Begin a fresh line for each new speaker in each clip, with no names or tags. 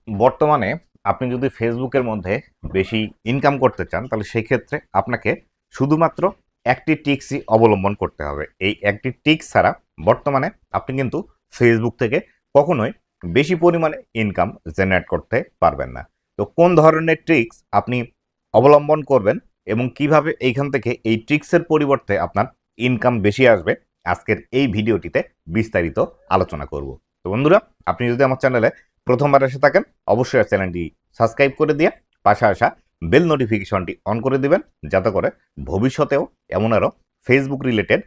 বর্তমানে আপনি যদি ফেসবুকের মধ্যে বেশি ইনকাম করতে চান তাহলে সেই ক্ষেত্রে আপনাকে শুধুমাত্র একটি টিক্সই অবলম্বন করতে হবে। এই একটি টিক্স ছাড়া বর্তমানে আপনি কিন্তু ফেসবুক থেকে কখনোই বেশি পরিমাণে ইনকাম জেনারেট করতে পারবেন না। তো কোন ধরনের ট্রিক্স আপনি অবলম্বন করবেন এবং কিভাবে এইখান থেকে এই ট্রিক্সের পরিবর্তে আপনার ইনকাম বেশি আসবে, আজকের এই ভিডিওটিতে বিস্তারিত আলোচনা করব। তো বন্ধুরা, আপনি যদি আমার চ্যানেলে প্রথমবার এসে থাকেন অবশ্যই চ্যানেলটি সাবস্ক্রাইব করে দিয়ে পাশে আসা বেল নোটিফিকেশনটি অন করে দিবেন, যাতে করে ভবিষ্যতেও এমন আরও ফেসবুক রিলেটেড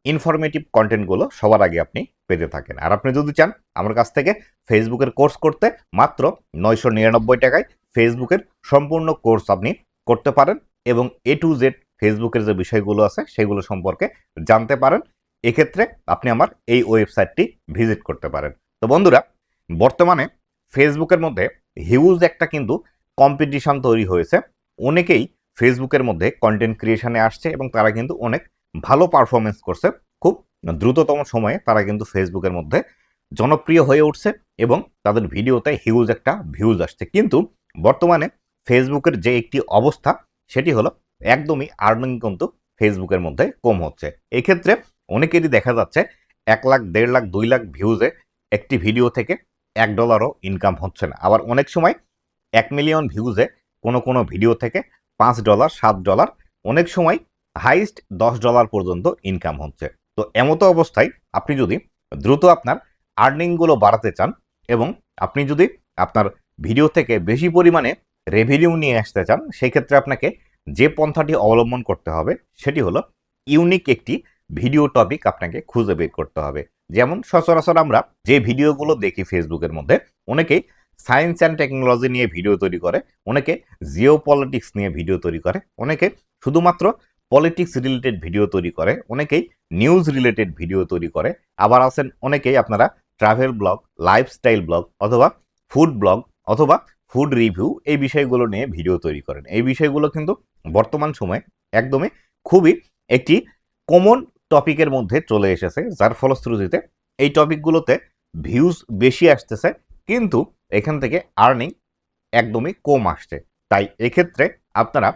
ইনফরমেটিভ কন্টেন্টগুলো সবার আগে আপনি পেতে থাকেন। আর আপনি যদি চান আমার কাছ থেকে ফেসবুকের কোর্স করতে, মাত্র 999 টাকায় ফেসবুকের সম্পূর্ণ কোর্স আপনি করতে পারেন এবং A to Z ফেসবুকের যে বিষয়গুলো আছে সেগুলো সম্পর্কে জানতে পারেন। এক্ষেত্রে আপনি আমার এই ওয়েবসাইটটি ভিজিট করতে পারেন। তো বন্ধুরা, বর্তমানে ফেসবুকের মধ্যে হিউজ একটা কিন্তু কম্পিটিশন তৈরি হয়েছে। অনেকেই ফেসবুকের মধ্যে কন্টেন্ট ক্রিয়েশনে আসছে এবং তারা কিন্তু অনেক ভালো পারফরমেন্স করছে। খুব দ্রুততম সময়ে তারা কিন্তু ফেসবুকের মধ্যে জনপ্রিয় হয়ে উঠছে এবং তাদের ভিডিওতে হিউজ একটা ভিউজ আসছে। কিন্তু বর্তমানে ফেসবুকের যে একটি অবস্থা সেটি হলো একদমই আর্নিং কিন্তু ফেসবুকের মধ্যে কম হচ্ছে। এক্ষেত্রে অনেকেরই দেখা যাচ্ছে 1 লাখ, 1.5 লাখ, 2 লাখ ভিউজে একটি ভিডিও থেকে $1ও ইনকাম হচ্ছে না। আবার অনেক সময় 1 মিলিয়ন ভিউজে কোনো ভিডিও থেকে $5, $7, অনেক সময় হাইস্ট $10 পর্যন্ত ইনকাম হচ্ছে। তো এমতো অবস্থায় আপনি যদি দ্রুত আপনার আর্নিংগুলো বাড়াতে চান এবং আপনি যদি আপনার ভিডিও থেকে বেশি পরিমাণে রেভিনিউ নিয়ে আসতে চান, সেই ক্ষেত্রে আপনাকে যে পন্থাটি অবলম্বন করতে হবে সেটি হলো ইউনিক একটি ভিডিও টপিক আপনাকে খুঁজে বের করতে হবে। যেমন সচরাচর আমরা যে ভিডিওগুলো দেখি ফেসবুকের মধ্যে, অনেকেই সায়েন্স অ্যান্ড টেকনোলজি নিয়ে ভিডিও তৈরি করে, অনেকে জিও পলিটিক্স নিয়ে ভিডিও তৈরি করে, অনেকে শুধুমাত্র পলিটিক্স রিলেটেড ভিডিও তৈরি করে, অনেকেই নিউজ রিলেটেড ভিডিও তৈরি করে, আবার আছেন অনেকেই আপনারা ট্রাভেল ব্লগ, লাইফস্টাইল ব্লগ অথবা ফুড ব্লগ অথবা ফুড রিভিউ এই বিষয়গুলো নিয়ে ভিডিও তৈরি করেন। এই বিষয়গুলো কিন্তু বর্তমান সময়ে একদমই খুবই একটি কমন টপিকের মধ্যে চলে এসেছে, যার ফলশ্রুতিতে এই টপিকগুলোতে ভিউজ বেশি আসতেছে কিন্তু এখান থেকে আর্নিং একদমই কম আসছে। তাই এক্ষেত্রে আপনারা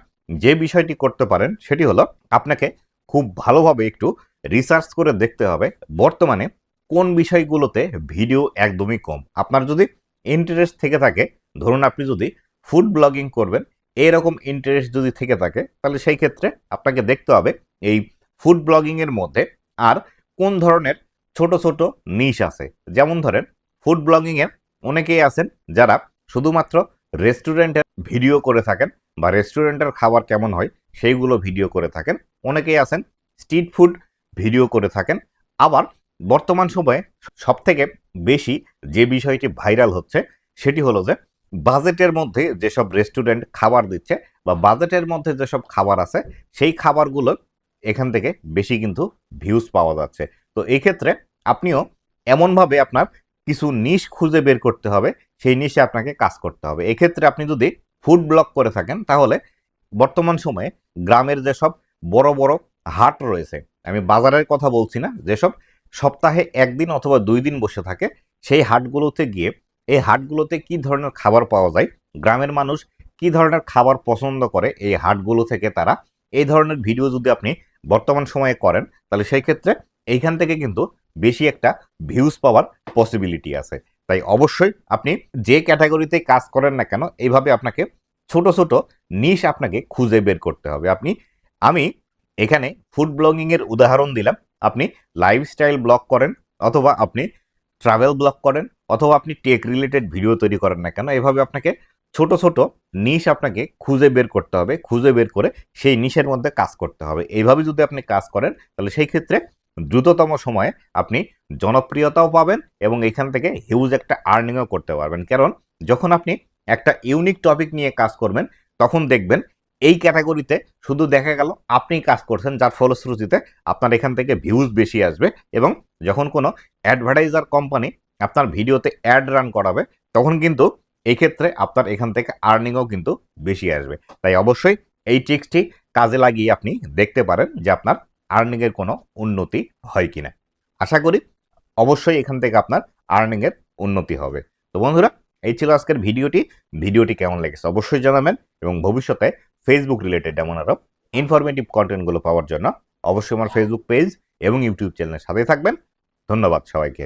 যে বিষয়টি করতে পারেন সেটি হলো আপনাকে খুব ভালোভাবে একটু রিসার্চ করে দেখতে হবে বর্তমানে কোন বিষয়গুলোতে ভিডিও একদমই কম। আপনার যদি ইন্টারেস্ট থেকে থাকে, ধরুন আপনি যদি ফুড ব্লগিং করবেন, এরকম ইন্টারেস্ট যদি থেকে থাকে, তাহলে সেই ক্ষেত্রে আপনাকে দেখতে হবে এই ফুড ব্লগিংয়ের মধ্যে আর কোন ধরনের ছোট ছোট নিশ আছে। যেমন ধরেন ফুড ব্লগিংয়ের অনেকেই আছেন যারা শুধুমাত্র রেস্টুরেন্টের ভিডিও করে থাকেন বা রেস্টুরেন্টের খাবার কেমন হয় সেইগুলো ভিডিও করে থাকেন, অনেকেই আছেন স্ট্রিট ফুড ভিডিও করে থাকেন। আবার বর্তমান সময়ে সবথেকে বেশি যে বিষয়টি ভাইরাল হচ্ছে সেটি হলো যে বাজেটের মধ্যে যেসব রেস্টুরেন্ট খাবার দিচ্ছে বা বাজেটের মধ্যে যেসব খাবার আছে সেই খাবারগুলো এখান থেকে বেশি কিন্তু ভিউজ পাওয়া যাচ্ছে। তো এই ক্ষেত্রে আপনিও এমনভাবে আপনার কিছু নিশ খুঁজে বের করতে হবে, সেই নিশে আপনাকে কাজ করতে হবে। এক্ষেত্রে আপনি যদি ফুড ব্লগ করে থাকেন তাহলে বর্তমান সময়ে গ্রামের যেসব বড় বড় হাট রয়েছে, আমি বাজারের কথা বলছি না, যেসব সপ্তাহে 1 দিন অথবা 2 দিন বসে থাকে, সেই হাটগুলোতে গিয়ে এই হাটগুলোতে কি ধরনের খাবার পাওয়া যায়, গ্রামের মানুষ কি ধরনের খাবার পছন্দ করে, এই হাটগুলো থেকে তারা এই ধরনের ভিডিও যদি আপনি বর্তমান সময়ে করেন তাহলে সেই ক্ষেত্রে এইখান থেকে কিন্তু বেশি একটা ভিউজ পাওয়ার পসিবিলিটি আছে। তাই অবশ্যই আপনি যে ক্যাটাগরিতে কাজ করেন না কেন, এইভাবে আপনাকে ছোট ছোট নিশ আপনাকে খুঁজে বের করতে হবে। আমি এখানে ফুড ব্লগিং এর উদাহরণ দিলাম, আপনি লাইফস্টাইল ব্লগ করেন অথবা আপনি ট্রাভেল ব্লগ করেন অথবা আপনি টেক রিলেটেড ভিডিও তৈরি করেন না কেন, এভাবে আপনাকে ছোট ছোট নিশ আপনাকে খুঁজে বের করতে হবে, খুঁজে বের করে সেই নিশের মধ্যে কাজ করতে হবে। এইভাবে যদি আপনি কাজ করেন তাহলে সেই ক্ষেত্রে দ্রুততম সময়ে আপনি জনপ্রিয়তাও পাবেন এবং এখান থেকে হিউজ একটা আর্নিংও করতে পারবেন। কারণ যখন আপনি একটা ইউনিক টপিক নিয়ে কাজ করবেন তখন দেখবেন এই ক্যাটাগরিতে শুধু দেখা গেল আপনি কাজ করছেন, যার ফলশ্রুতিতে আপনার এখান থেকে ভিউজ বেশি আসবে এবং যখন কোনো অ্যাডভার্টাইজার কোম্পানি আপনার ভিডিওতে অ্যাড রান করাবে তখন কিন্তু এই ক্ষেত্রে আপনার এখান থেকে আর্নিংও কিন্তু বেশি আসবে। তাই অবশ্যই এই ট্রিক্সটি কাজে লাগিয়ে আপনি দেখতে পারেন যে আপনার আর্নিংয়ের কোনো উন্নতি হয় কিনা। আশা করি অবশ্যই এখান থেকে আপনার আর্নিংয়ের উন্নতি হবে। তো বন্ধুরা, এই ছিল আজকের ভিডিওটি কেমন লেগেছে অবশ্যই জানাবেন এবং ভবিষ্যতে ফেসবুক রিলেটেড এমন আরো ইনফরমেটিভ কন্টেন্টগুলো পাওয়ার জন্য অবশ্যই আমার ফেসবুক পেজ এবং ইউটিউব চ্যানেলের সাথে থাকবেন। ধন্যবাদ সবাইকে।